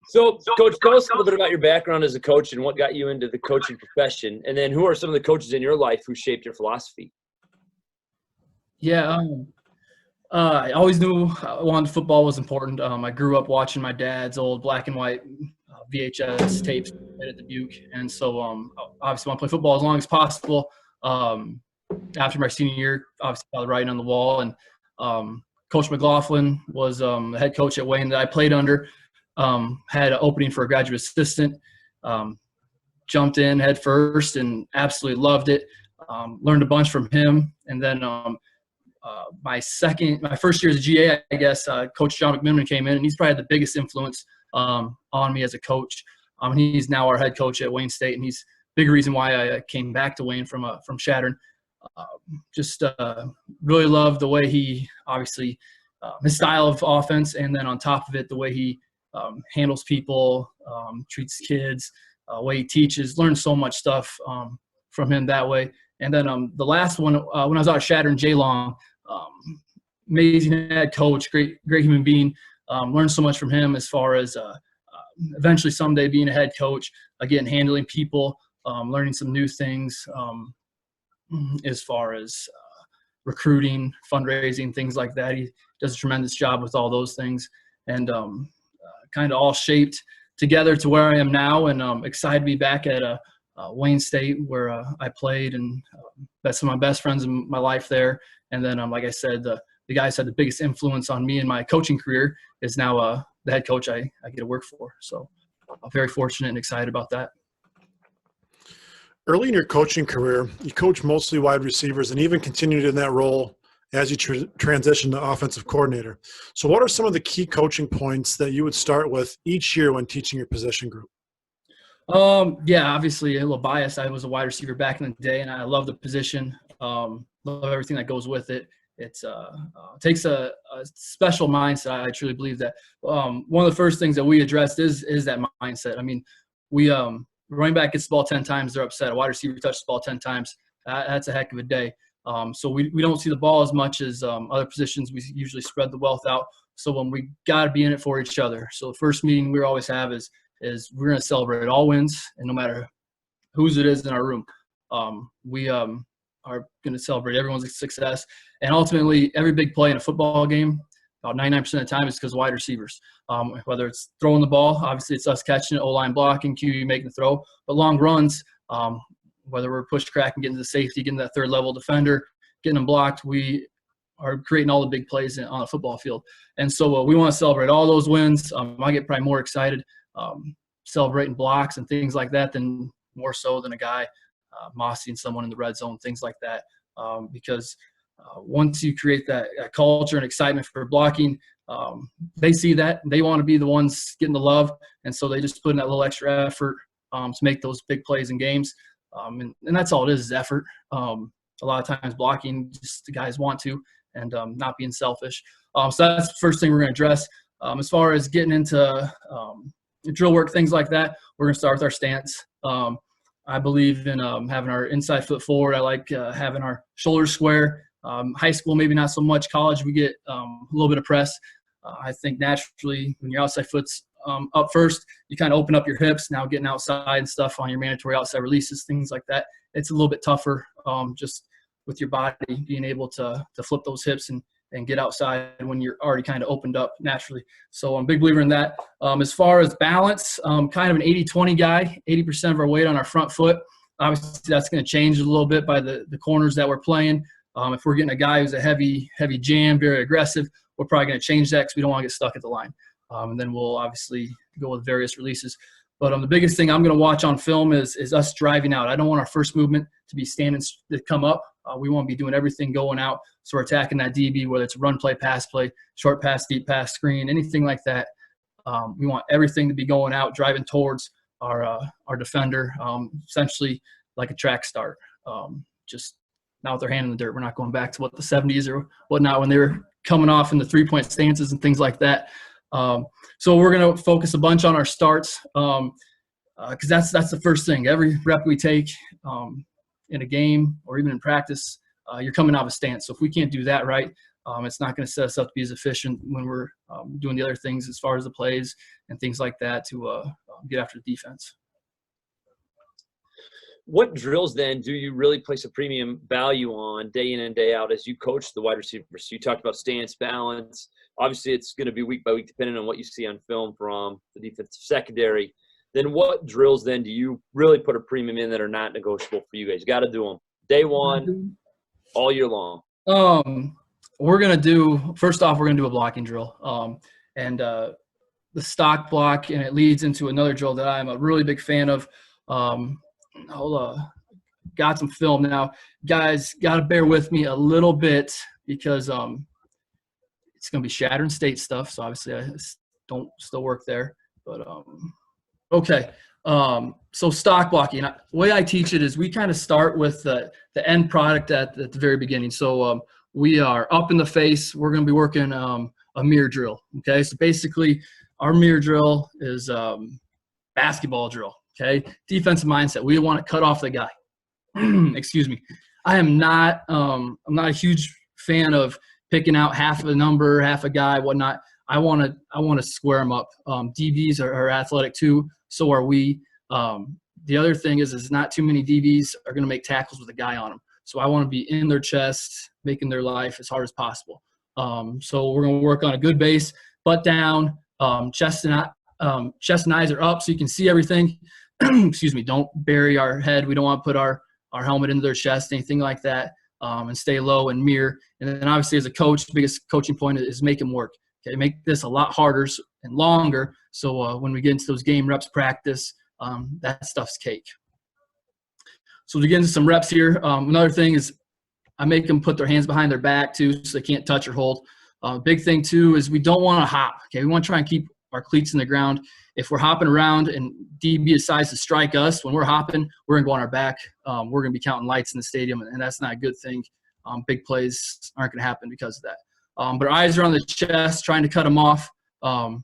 So, Coach, tell us a little bit about your background as a coach and what got you into the coaching profession. And then who are some of the coaches in your life who shaped your philosophy? Yeah, I always knew wanted football was important. I grew up watching my dad's old black and white VHS tapes at Dubuque, and so obviously want to play football as long as possible. After my senior year, obviously I was writing on the wall, and Coach McLaughlin was the head coach at Wayne that I played under. Had an opening for a graduate assistant. Jumped in head first and absolutely loved it. Learned a bunch from him, and then my first year as a GA, I guess, Coach John McMillan came in, and he's probably had the biggest influence on me as a coach. He's now our head coach at Wayne State, and he's a big reason why I came back to Wayne from Shattern. Just really love the way he obviously his style of offense, and then on top of it, the way he handles people, treats kids, the way he teaches. Learned so much stuff from him that way. And then the last one, when I was out of Shattern, Jay Long, amazing head coach, great human being. Learned so much from him as far as eventually someday being a head coach, again, handling people, learning some new things as far as recruiting, fundraising, things like that. He does a tremendous job with all those things, and kind of all shaped together to where I am now, and excited to be back at Wayne State where I played, and that's some of my best friends in my life there. And then, like I said, the guy who's had the biggest influence on me in my coaching career is now the head coach I get to work for. So I'm very fortunate and excited about that. Early in your coaching career, you coached mostly wide receivers and even continued in that role as you transitioned to offensive coordinator. So what are some of the key coaching points that you would start with each year when teaching your position group? Yeah, obviously a little biased. I was a wide receiver back in the day, and I love the position. Love everything that goes with it. It takes a special mindset. I truly believe that. One of the first things that we addressed is that mindset. I mean, we running back gets the ball 10 times, they're upset. A wide receiver touches the ball 10 times. That's a heck of a day. So we don't see the ball as much as other positions. We usually spread the wealth out. So when we got to be in it for each other. So the first meeting we always have is we're going to celebrate all wins, and no matter whose it is in our room, we are going to celebrate everyone's success. And ultimately, every big play in a football game, about 99% of the time, is because wide receivers. Whether it's throwing the ball, obviously it's us catching it, O-line blocking, QB making the throw. But long runs, whether we're push cracking, getting to the safety, getting that third level defender, getting them blocked, we are creating all the big plays on a football field. And so we want to celebrate all those wins. I get probably more excited celebrating blocks and things like that than more so than a guy mossing someone in the red zone, things like that. Because once you create that culture and excitement for blocking, they see that. They want to be the ones getting the love, and so they just put in that little extra effort to make those big plays in games. And that's all it is effort. A lot of times blocking, just the guys want to, and not being selfish. So that's the first thing we're going to address. As far as getting into drill work, things like that, we're going to start with our stance. I believe in having our inside foot forward. I like having our shoulders square. High school, maybe not so much. College, we get a little bit of press. I think naturally when your outside foot's up first, you kind of open up your hips. Now getting outside and stuff on your mandatory outside releases, things like that, it's a little bit tougher just with your body being able to flip those hips and get outside when you're already kind of opened up naturally. So I'm a big believer in that. As far as balance, kind of an 80-20 guy, 80% of our weight on our front foot. Obviously, that's going to change a little bit by the corners that we're playing. If we're getting a guy who's a heavy jam, very aggressive, we're probably going to change that because we don't want to get stuck at the line. And then we'll obviously go with various releases. But the biggest thing I'm going to watch on film is us driving out. I don't want our first movement to be standing to come up. We want to be doing everything going out. So we're attacking that DB, whether it's run play, pass play, short pass, deep pass, screen, anything like that. We want everything to be going out, driving towards our defender, essentially like a track start. Just not with their hand in the dirt. We're not going back to what the 70s or whatnot when they were coming off in the three-point stances and things like that. So we're going to focus a bunch on our starts because that's the first thing. Every rep we take in a game or even in practice, you're coming out of a stance. So if we can't do that right, It's not going to set us up to be as efficient when we're doing the other things as far as the plays and things like that to get after the defense. What drills then do you really place a premium value on day in and day out as you coach the wide receivers? So you talked about stance, balance. Obviously, it's going to be week by week depending on what you see on film from the defensive secondary. Then what drills then do you really put a premium in that are not negotiable for you guys? You got to do them day one, all year long. We're going to do – first off, we're going to do a blocking drill. The stock block, and it leads into another drill that I'm a really big fan of. Got some film now. Guys, got to bear with me a little bit because it's going to be Shattern State stuff. So obviously I don't still work there. But okay. So stock blocking. The way I teach it is we kind of start with the end product at the very beginning. So we are up in the face. We're going to be working a mirror drill. Okay. So basically our mirror drill is basketball drill. Okay, defensive mindset. We want to cut off the guy. Excuse me. I'm not a huge fan of picking out half of a number, half a guy, whatnot. I want to square them up. DBs are athletic too, so are we. The other thing is not too many DBs are going to make tackles with a guy on them. So I want to be in their chest, making their life as hard as possible. So we're going to work on a good base, butt down, chest and eyes are up so you can see everything. Excuse me, don't bury our head. We don't want to put our helmet into their chest, anything like that, and stay low and mirror. And then obviously as a coach, the biggest coaching point is make them work. Okay, make this a lot harder and longer so when we get into those game reps practice, that stuff's cake. So to get into some reps here, another thing is I make them put their hands behind their back too so they can't touch or hold. Big thing too is we don't want to hop. Okay, we want to try and keep our cleats in the ground. If we're hopping around and DB decides to strike us, when we're hopping, we're going to go on our back. We're going to be counting lights in the stadium, and that's not a good thing. Big plays aren't going to happen because of that. But our eyes are on the chest, trying to cut them off and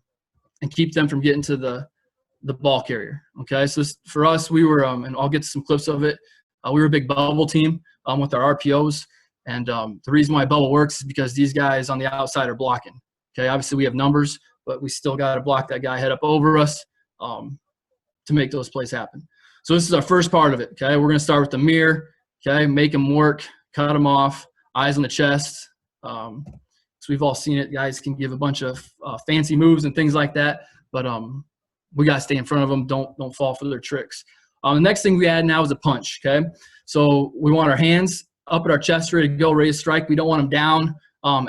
keep them from getting to the ball carrier. Okay, so for us, we were, and I'll get to some clips of it, we were a big bubble team with our RPOs. And the reason why bubble works is because these guys on the outside are blocking. Okay, obviously we have numbers, but we still got to block that guy head up over us to make those plays happen. So this is our first part of it, okay? We're going to start with the mirror, okay? Make them work, cut them off, eyes on the chest. So we've all seen it. Guys can give a bunch of fancy moves and things like that, but we got to stay in front of them. Don't fall for their tricks. The next thing we add now is a punch, okay? So we want our hands up at our chest, ready to go, ready to strike. We don't want them down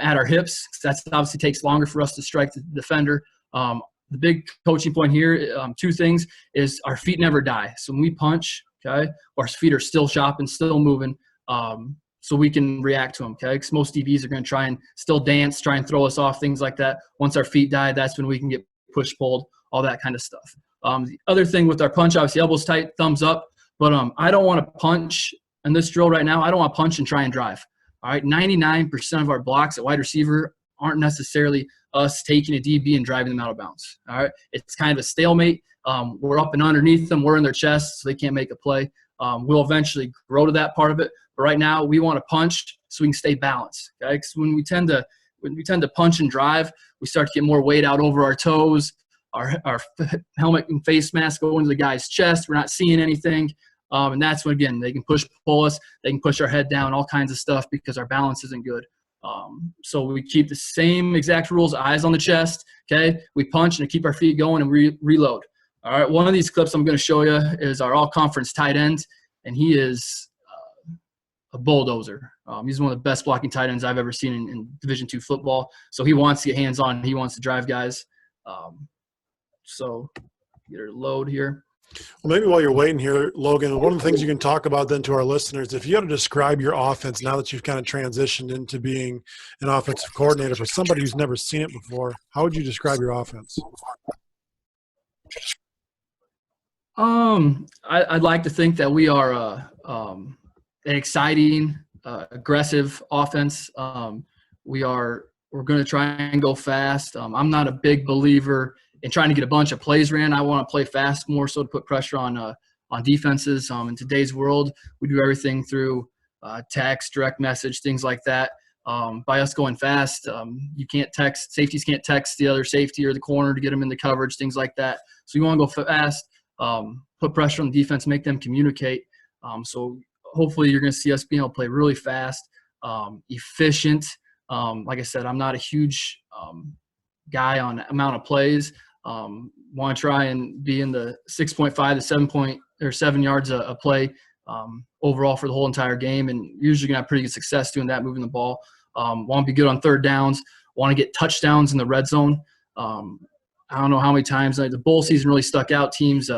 at our hips. That obviously takes longer for us to strike the defender. The big coaching point here, two things, is our feet never die. So when we punch, okay, our feet are still shopping, still moving, so we can react to them, okay? Because most DBs are going to try and still dance, try and throw us off, things like that. Once our feet die, that's when we can get push, pulled, all that kind of stuff. The other thing with our punch, obviously elbows tight, thumbs up, but I don't want to punch in this drill right now. I don't want to punch and try and drive. All right, 99% of our blocks at wide receiver aren't necessarily us taking a DB and driving them out of bounds. All right, it's kind of a stalemate. We're up and underneath them. We're in their chest, so they can't make a play. We'll eventually grow to that part of it. But right now, we want to punch so we can stay balanced. Okay, because when we tend to punch and drive, we start to get more weight out over our toes. Our helmet and face mask go into the guy's chest. We're not seeing anything. And that's when, again, they can push, pull us. They can push our head down, all kinds of stuff because our balance isn't good. So we keep the same exact rules, eyes on the chest, okay? We punch and keep our feet going and reload. All right, one of these clips I'm going to show you is our all-conference tight end, and he is a bulldozer. He's one of the best blocking tight ends I've ever seen in Division II football. So he wants to get hands-on. He wants to drive guys. So get her load here. Well, maybe while you're waiting here, Logan, one of the things you can talk about then to our listeners, if you had to describe your offense now that you've kind of transitioned into being an offensive coordinator for somebody who's never seen it before, how would you describe your offense? I'd like to think that we are an exciting, aggressive offense. We're going to try and go fast. I'm not a big believer in trying to get a bunch of plays ran. I want to play fast more so to put pressure on defenses. In today's world, we do everything through text, direct message, things like that. by us going fast. You can't text, safeties can't text the other safety or the corner to get them into coverage, things like that. So you want to go fast, put pressure on the defense, make them communicate. So hopefully you're going to see us being able to play really fast, efficient. Like I said, I'm not a huge guy on amount of plays. Want to try and be in the 6.5 to 7 yards a play overall for the whole entire game, and usually going to have pretty good success doing that, moving the ball. Want to be good on third downs. Want to get touchdowns in the red zone. I don't know how many times the bowl season really stuck out. Teams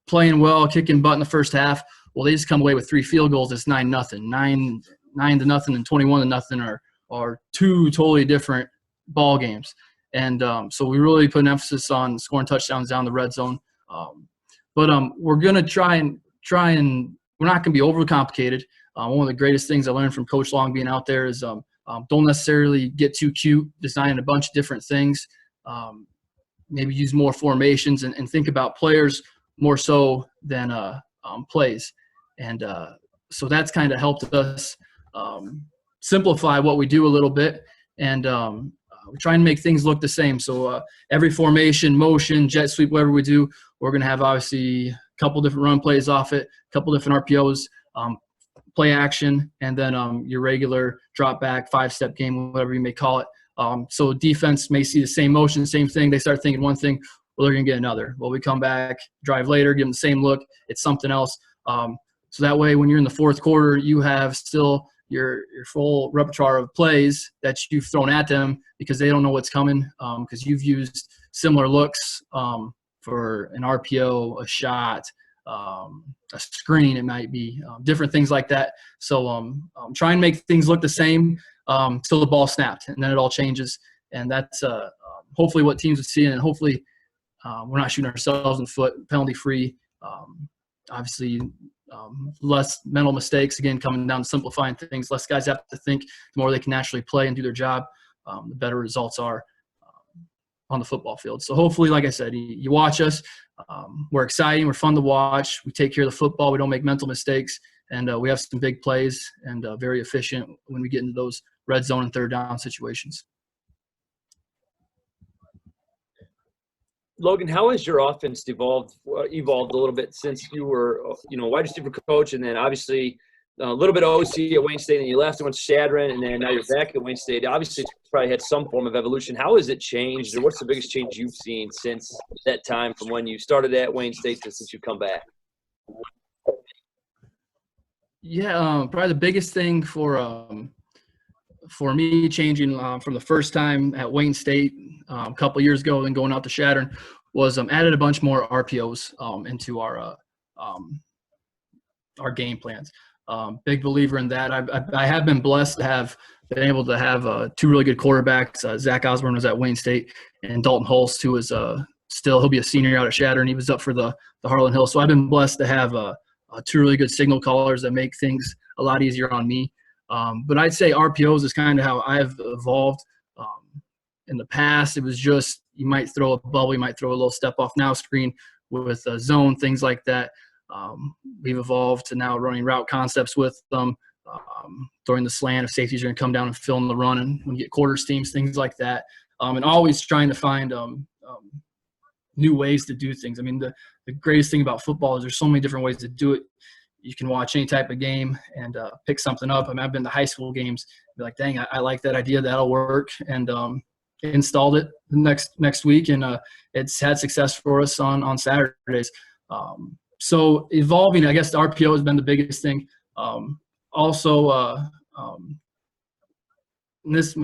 playing well, kicking butt in the first half. Well, they just come away with 3 field goals. It's 9-0, 9-0, and 21-0 are 2 totally different ball games. And so we really put an emphasis on scoring touchdowns down the red zone. But we're going to try and we're not going to be overly complicated. One of the greatest things I learned from Coach Long being out there is don't necessarily get too cute, designing a bunch of different things. Maybe use more formations and think about players more so than plays. And so that's kind of helped us simplify what we do a little bit. And we try and make things look the same. So every formation, motion, jet sweep, whatever we do, we're going to have obviously a couple different run plays off it, a couple different RPOs, play action, and then your regular drop back, 5-step game, whatever you may call it. So defense may see the same motion, same thing. They start thinking one thing, well, they're going to get another. Well, we come back, drive later, give them the same look. It's something else. So that way when you're in the fourth quarter, you have still your full repertoire of plays that you've thrown at them because they don't know what's coming, because you've used similar looks for an RPO, a shot, a screen, it might be, different things like that. So try and make things look the same till the ball snapped, and then it all changes. And that's hopefully what teams would see, and hopefully we're not shooting ourselves in the foot, penalty-free. Obviously, less mental mistakes, again, coming down to simplifying things. Less guys have to think. The more they can naturally play and do their job, the better results are on the football field. So hopefully, like I said, you watch us. We're exciting. We're fun to watch. We take care of the football. We don't make mental mistakes. And we have some big plays and very efficient when we get into those red zone and third down situations. Logan, how has your offense evolved a little bit since you were, wide receiver coach, and then obviously a little bit of OC at Wayne State, and you left and went to Shadron, and then now you're back at Wayne State. Obviously, it's probably had some form of evolution. How has it changed, or what's the biggest change you've seen since that time from when you started at Wayne State to since you've come back? Yeah, probably the biggest thing for me changing from the first time at Wayne State a couple years ago and going out to Shadron was added a bunch more RPOs into our game plans. Big believer in that. I have been blessed to have been able to have 2 really good quarterbacks. Zach Osborne was at Wayne State, and Dalton Holst, who is he'll be a senior out at Shadron. He was up for the Harlan Hill. So I've been blessed to have 2 really good signal callers that make things a lot easier on me. But I'd say RPOs is kind of how I've evolved. In the past, it was just you might throw a bubble, you might throw a little step-off now screen with a zone, things like that. We've evolved to now running route concepts with them, throwing the slant if safeties are going to come down and fill in the run, and when you get quarter steams, things like that. And always trying to find new ways to do things. I mean, the greatest thing about football is there's so many different ways to do it. You can watch any type of game and pick something up. I mean, I've been to high school games, be like, dang, I like that idea. That'll work. And installed it next week, and it's had success for us on Saturdays. So evolving, I guess the RPO has been the biggest thing. This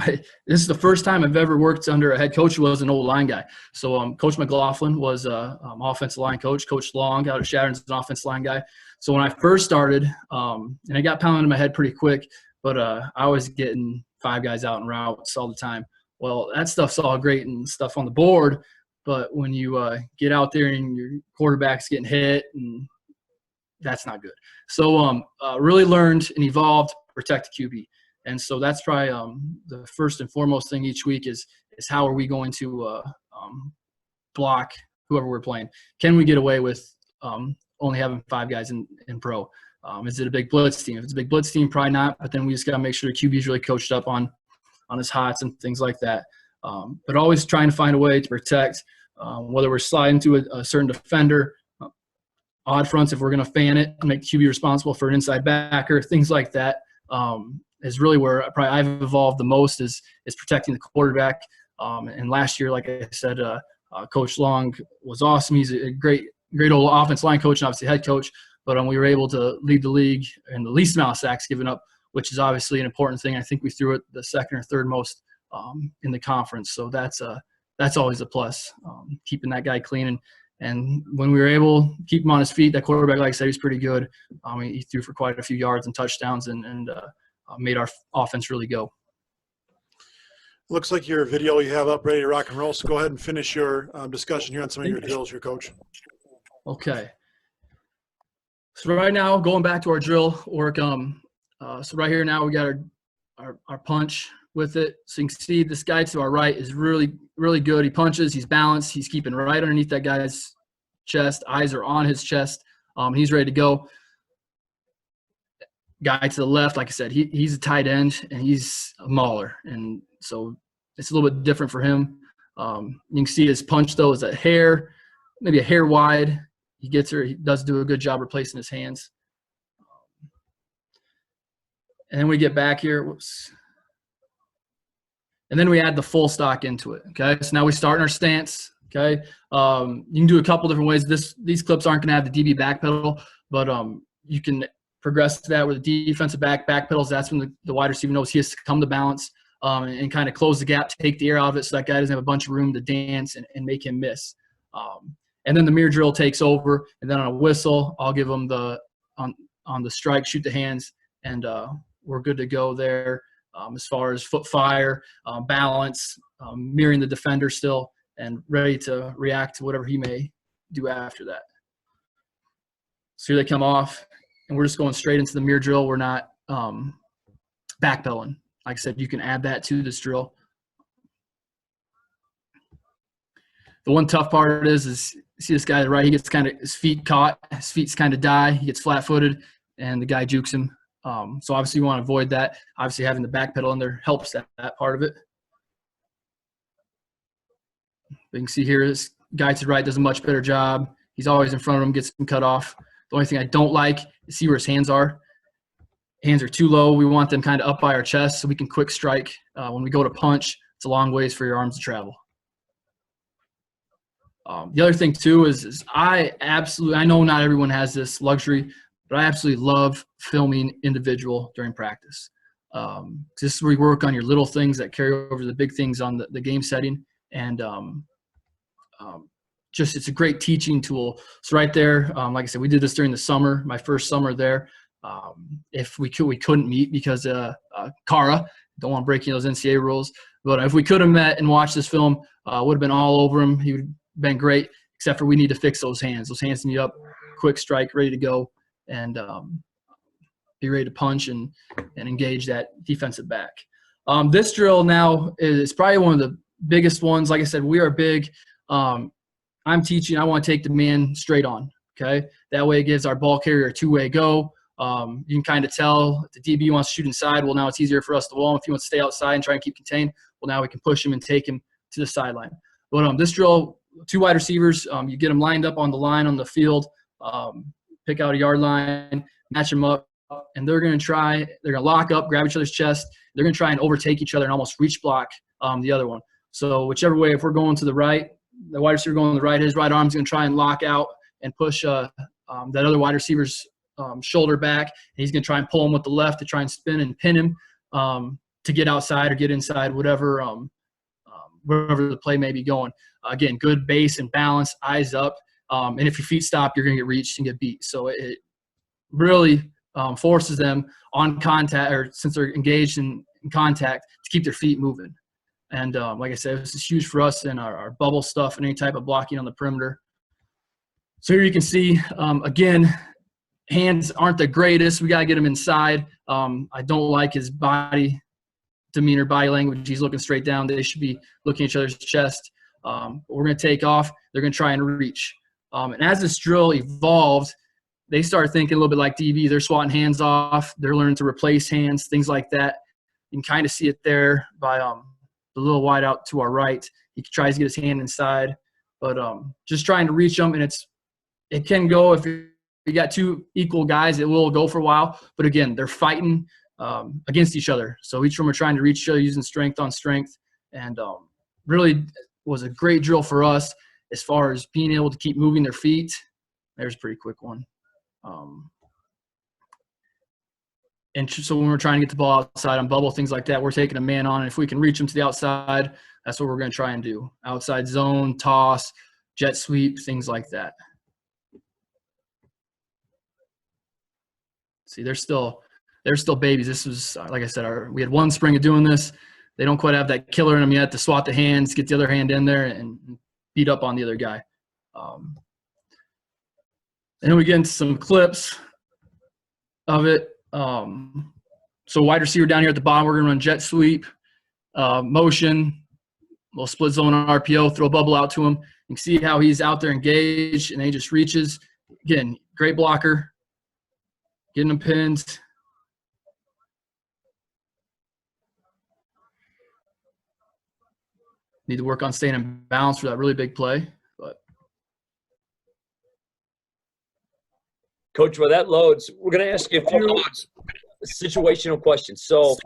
is the first time I've ever worked under a head coach who was an old line guy. So Coach McLaughlin was offensive line coach. Coach Long out at Shadron's an offensive line guy. So when I first started, and I got pounded in my head pretty quick, but I was getting 5 guys out in routes all the time. Well, that stuff's all great and stuff on the board, but when you get out there and your quarterback's getting hit, and that's not good. So really learned and evolved, protect the QB. And so that's probably the first and foremost thing each week is how are we going to block whoever we're playing? Can we get away with only having 5 guys in pro. Is it a big blitz team? If it's a big blitz team, probably not. But then we just got to make sure the QB is really coached up on his hots and things like that. But always trying to find a way to protect, whether we're sliding to a certain defender, odd fronts if we're going to fan it, make the QB responsible for an inside backer, things like that. Is really where probably I've evolved the most is protecting the quarterback. And last year, like I said, Coach Long was awesome. He's a great old offensive line coach and obviously head coach. But we were able to lead the league in the least amount of sacks given up, which is obviously an important thing. I think we threw it the second or third most in the conference. So that's always a plus, keeping that guy clean. And when we were able to keep him on his feet, that quarterback, like I said, he's pretty good. He threw for quite a few yards and touchdowns and made our offense really go. Looks like your video you have up ready to rock and roll. So go ahead and finish your discussion here on some of your drills, your coach. Okay. So right now, going back to our drill work, so right here now we got our punch with it. So you can see this guy to our right is really, really good. He punches, he's balanced, he's keeping right underneath that guy's chest. Eyes are on his chest. He's ready to go. Guy to the left, like I said, he's a tight end and he's a mauler. And so it's a little bit different for him. You can see his punch, though, is maybe a hair wide. He gets her. He does do a good job replacing his hands. And then we get back here. Whoops. And then we add the full stock into it. Okay. So now we start in our stance. Okay. You can do a couple different ways. These clips aren't going to have the DB back pedal, but you can progress to that with the defensive back pedals. That's when the wide receiver knows he has to come to balance and kind of close the gap, take the air out of it so that guy doesn't have a bunch of room to dance and make him miss. And then the mirror drill takes over, and then on a whistle, I'll give them on the strike, shoot the hands, and we're good to go there as far as foot fire, balance, mirroring the defender still, and ready to react to whatever he may do after that. So here they come off, and we're just going straight into the mirror drill. We're not backpedaling. Like I said, you can add that to this drill. The one tough part is see this guy to the right, he gets kind of his feet caught, his feet's kind of die, he gets flat-footed, and the guy jukes him. So obviously you want to avoid that. Obviously having the back pedal in there helps that part of it. But you can see here, this guy to the right does a much better job. He's always in front of him, gets him cut off. The only thing I don't like is see where his hands are. Hands are too low. We want them kind of up by our chest so we can quick strike. When we go to punch, it's a long ways for your arms to travel. The other thing too is I know not everyone has this luxury, but I absolutely love filming individual during practice. This is where you work on your little things that carry over the big things on the game setting. And just it's a great teaching tool. So right there, like I said, we did this during the summer, my first summer there. If we couldn't meet because Cara, don't want to break those NCAA rules, but if we could have met and watched this film, would have been all over him. He would have been great, except for we need to fix those hands. Those hands need to be up, quick strike, ready to go, and be ready to punch and engage that defensive back. This drill now is probably one of the biggest ones. Like I said, we are big. I'm teaching. I want to take the man straight on. Okay, that way it gives our ball carrier a two-way go. You can kind of tell if the DB wants to shoot inside. Well, now it's easier for us to wall him. If he wants to stay outside and try and keep contained, well, now we can push him and take him to the sideline. But this drill, 2 wide receivers, you get them lined up on the line on the field, pick out a yard line, match them up, and they're going to lock up, grab each other's chest. They're going to try and overtake each other and almost reach block the other one. So whichever way, if we're going to the right, the wide receiver going to the right, his right arm's going to try and lock out and push that other wide receiver's shoulder back. And he's going to try and pull him with the left to try and spin and pin him to get outside or get inside, whatever wherever the play may be going. Again, good base and balance, eyes up. And if your feet stop, you're going to get reached and get beat. So it really forces them on contact, or since they're engaged in contact, to keep their feet moving. And like I said, this is huge for us in our bubble stuff and any type of blocking on the perimeter. So here you can see, again, hands aren't the greatest. We got to get him inside. I don't like his body demeanor, body language. He's looking straight down. They should be looking at each other's chest. We're going to take off. They're going to try and reach. And as this drill evolved, they start thinking a little bit like DB. They're swatting hands off. They're learning to replace hands, things like that. You can kind of see it there by the little wide out to our right. He tries to get his hand inside, but just trying to reach them, and it can go if you got two equal guys, it will go for a while. But again, they're fighting against each other. So each of them are trying to reach each other using strength on strength, and really was a great drill for us as far as being able to keep moving their feet. There's a pretty quick one. And so when we're trying to get the ball outside on bubble, things like that, we're taking a man on. And if we can reach them to the outside, that's what we're going to try and do. Outside zone, toss, jet sweep, things like that. See, they're still babies. This was, like I said, we had one spring of doing this. They don't quite have that killer in them yet to swat the hands, get the other hand in there, and beat up on the other guy. And then we get into some clips of it. So wide receiver down here at the bottom, we're going to run jet sweep, motion, we'll split zone on RPO, throw a bubble out to him. You can see how he's out there engaged, and he just reaches. Again, great blocker, getting him pinned. Need to work on staying in balance for that really big play. But Coach, while that loads, we're going to ask you a few situational questions. So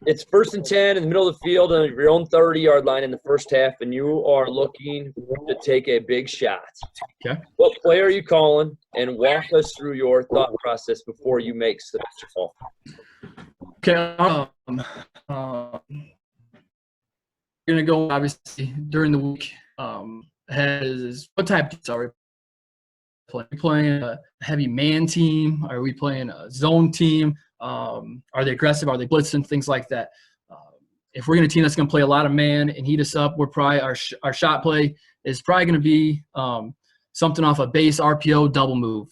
it's 1st and 10 in the middle of the field on your own 30-yard line in the first half, and you are looking to take a big shot. Okay. What play are you calling, and walk us through your thought process before you make such a call? Okay. Going to go obviously during the week. Ahead is what type of are we playing? Are we playing a heavy man team? Are we playing a zone team? Are they aggressive? Are they blitzing? Things like that. If we're going to team that's going to play a lot of man and heat us up, we're probably our shot play is probably going to be something off a base RPO double move.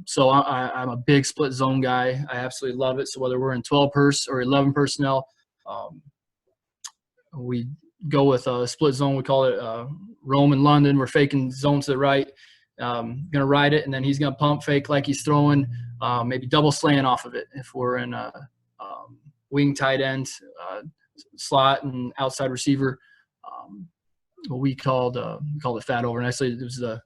So I'm a big split zone guy. I absolutely love it. So whether we're in 12 pers or 11 personnel, we go with a split zone. We call it Rome and London. We're faking zone to the right. Going to ride it, and then he's going to pump fake like he's throwing, maybe double slant off of it. If we're in a wing tight end, slot, and outside receiver, what we called it fat over. And actually, there's the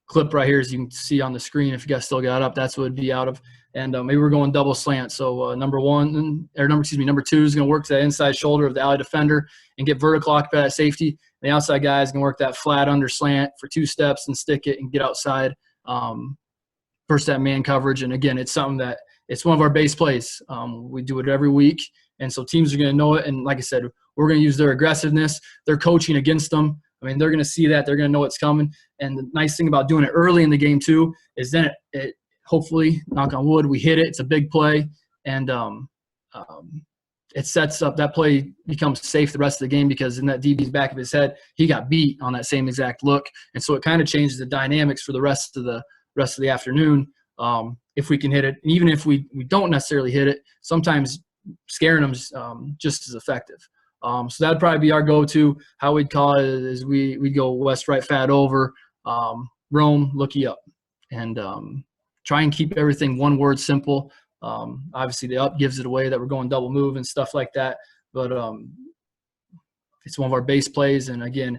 clip right here, as you can see on the screen. If you guys still got it up, that's what it'd be out of. And maybe we're going double slant. So number two is going to work to that inside shoulder of the alley defender and get vertical occupy that safety. The outside guy is going to work that flat under slant for 2 steps and stick it and get outside, first that man coverage. And again, it's something that it's one of our base plays. We do it every week. And so teams are going to know it. And like I said, we're going to use their aggressiveness. They're coaching against them. I mean, they're going to see that. They're going to know what's coming. And the nice thing about doing it early in the game too is then it hopefully, knock on wood, we hit it. It's a big play, and it sets up that play becomes safe the rest of the game because in that DB's back of his head, he got beat on that same exact look, and so it kind of changes the dynamics for the rest of the afternoon. If we can hit it, and even if we don't necessarily hit it, sometimes scaring them is just as effective. So that'd probably be our go-to. How we'd call it is we go west right fat over, Rome looky up, and try and keep everything one word simple. Obviously the up gives it away that we're going double move and stuff like that, but it's one of our base plays. And again,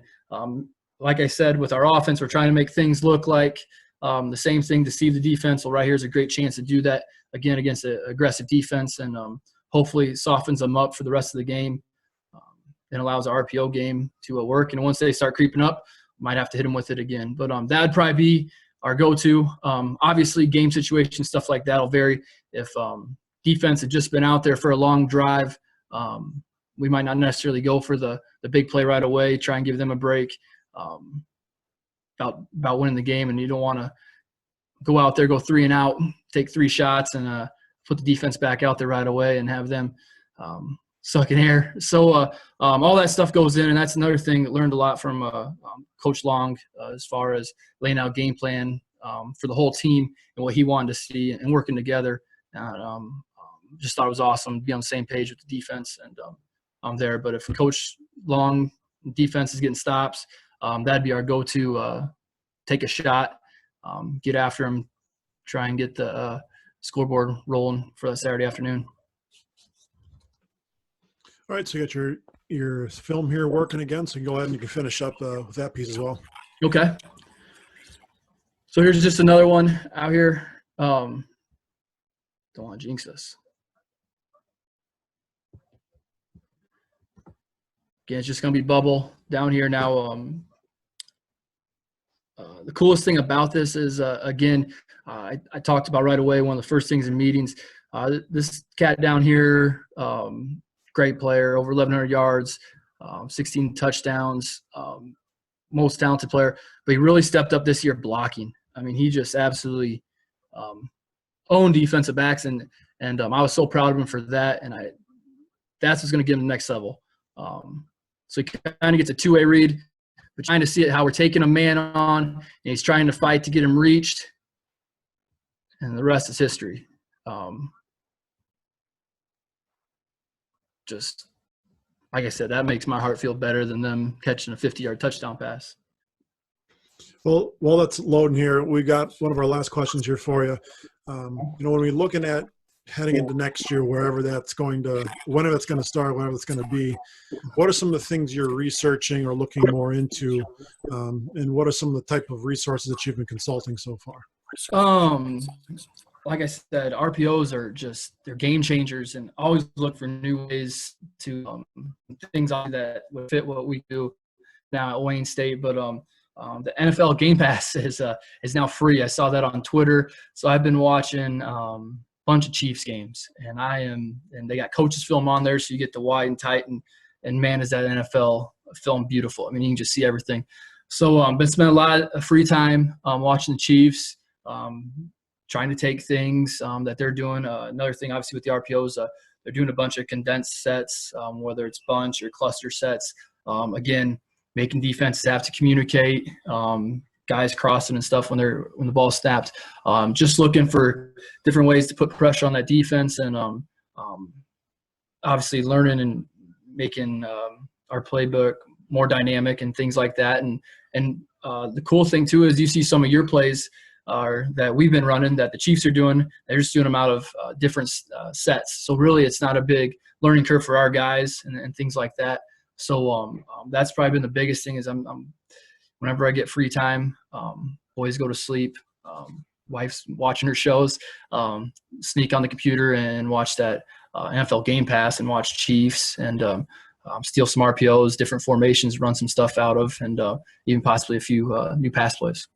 like I said, with our offense, we're trying to make things look like the same thing, deceive the defense. Well, right here's a great chance to do that again against an aggressive defense, and hopefully softens them up for the rest of the game and allows the RPO game to work. And once they start creeping up, might have to hit them with it again. But that'd probably be our go-to. Obviously, game situation, stuff like that will vary. If defense had just been out there for a long drive, we might not necessarily go for the big play right away, try and give them a break about winning the game. And you don't want to go out there, go 3 and out, take 3 shots, and put the defense back out there right away and have them suck in air. So all that stuff goes in, and that's another thing that learned a lot from Coach Long as far as laying out game plan for the whole team and what he wanted to see and working together. Just thought it was awesome to be on the same page with the defense, and I'm there. But if Coach Long defense is getting stops, that'd be our go-to. Take a shot, get after him, try and get the scoreboard rolling for that Saturday afternoon. All right, so you got your film here working again, so you can go ahead and you can finish up with that piece as well. Okay. So here's just another one out here. Don't want to jinx us. Again, it's just going to be bubble down here now. The coolest thing about this is, again, I talked about right away, one of the first things in meetings, this cat down here, great player, over 1,100 yards, 16 touchdowns, most talented player, but he really stepped up this year blocking. I mean, he just absolutely owned defensive backs, and I was so proud of him for that, and that's what's going to get him to the next level. So he kind of gets a two-way read. We're trying to see how we're taking a man on, and he's trying to fight to get him reached, and the rest is history. Just like I said, that makes my heart feel better than them catching a 50-yard touchdown pass. Well, while that's loading here, we got one of our last questions here for you. When we're looking at heading into next year, whenever it's going to start, whenever it's going to be, what are some of the things you're researching or looking more into, and what are some of the type of resources that you've been consulting so far? Like I said, RPOs are they're game changers, and always look for new ways to things that would fit what we do now at Wayne State. But the NFL Game Pass is now free. I saw that on Twitter, so I've been watching bunch of Chiefs games, and they got coaches film on there, so you get the wide and tight, and man, is that NFL film beautiful. I mean, you can just see everything. So been spending a lot of free time watching the Chiefs, trying to take things that they're doing. Another thing, obviously, with the RPOs, they're doing a bunch of condensed sets, whether it's bunch or cluster sets. Again, making defenses have to communicate, guys crossing and stuff when the ball's snapped. Just looking for different ways to put pressure on that defense, and obviously learning and making our playbook more dynamic and things like that. And the cool thing too is you see some of your plays that we've been running that the Chiefs are doing. They're just doing them out of different sets. So really, it's not a big learning curve for our guys and things like that. So that's probably been the biggest thing. Is I'm whenever I get free time, boys go to sleep, wife's watching her shows, sneak on the computer and watch that NFL Game Pass and watch Chiefs, and steal some RPOs, different formations, run some stuff out of, and even possibly a few new pass plays.